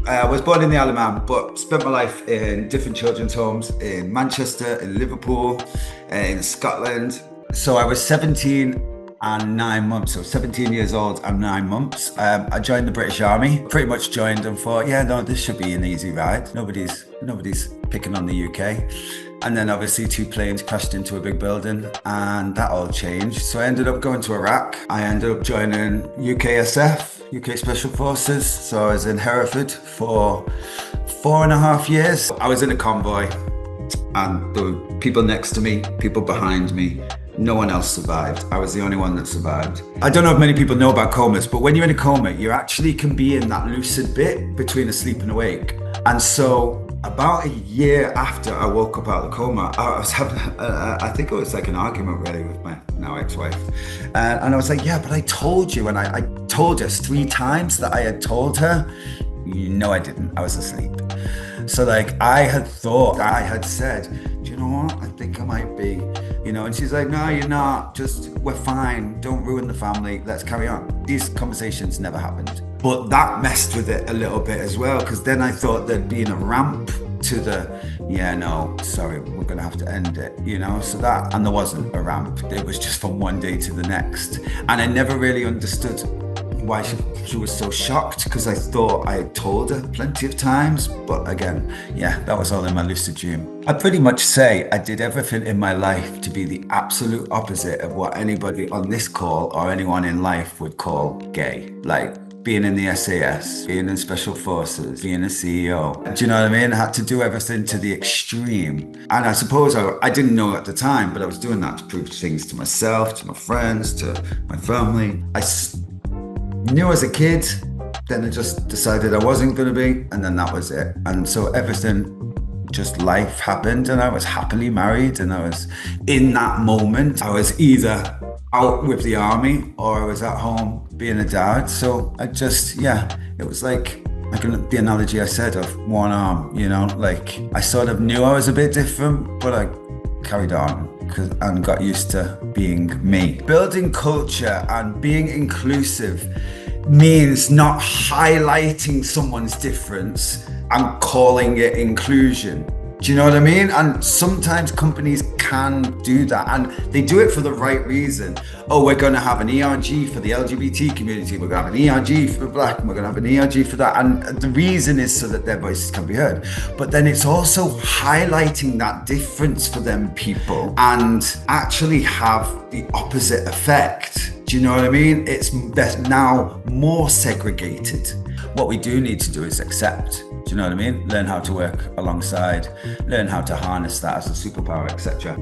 I was born in the Isle of Man, but spent my life in different children's homes in Manchester, in Liverpool, in Scotland. So I was 17 and 9 months, so 17 years old and 9 months. I joined the British Army, pretty much joined and thought, yeah, no, this should be an easy ride. Nobody's picking on the UK. And then obviously 2 planes crashed into a big building and that all changed. So I ended up going to Iraq. I ended up joining UKSF, UK Special Forces. So I was in Hereford for 4.5 years. I was in a convoy and there were people next to me, people behind me. No one else survived. I was the only one that survived. I don't know if many people know about comas, but when you're in a coma, you actually can be in that lucid bit between asleep and awake. And so about a year after I woke up out of the coma, I was having, I think it was like an argument really with my now ex-wife. And I was like, yeah, but I told you, and I told us 3 times that I had told her. No, I didn't. I was asleep. So like I had thought, I had said, do you know what? I think I might be, and she's like, no, you're not. Just, we're fine. Don't ruin the family. Let's carry on. These conversations never happened. But that messed with it a little bit as well, because then I thought there'd been a ramp to the, yeah, no, sorry, we're going to have to end it, so that, and there wasn't a ramp. It was just from one day to the next. And I never really understood why she was so shocked, because I thought I had told her plenty of times. But again, yeah, that was all in my lucid dream. I pretty much say I did everything in my life to be the absolute opposite of what anybody on this call or anyone in life would call gay. Like being in the SAS, being in Special Forces, being a CEO. Do you know what I mean? I had to do everything to the extreme. And I suppose I didn't know at the time, but I was doing that to prove things to myself, to my friends, to my family. I knew as a kid, then I just decided I wasn't going to be, and then that was it. And so everything, just life happened, and I was happily married, and I was in that moment. I was either out with the army or I was at home being a dad. So I just, it was like the analogy I said of one arm, like I sort of knew I was a bit different, but I carried on and got used to being me. Building culture and being inclusive means not highlighting someone's difference and calling it inclusion. Do you know what I mean? And sometimes companies can do that, and they do it for the right reason. Oh, we're going to have an ERG for the LGBT community. We're going to have an ERG for the Black, and we're going to have an ERG for that. And the reason is so that their voices can be heard. But then it's also highlighting that difference for them people and actually have the opposite effect. Do you know what I mean? It's now more segregated. What we do need to do is accept. Do you know what I mean? Learn how to work alongside, learn how to harness that as a superpower, etc.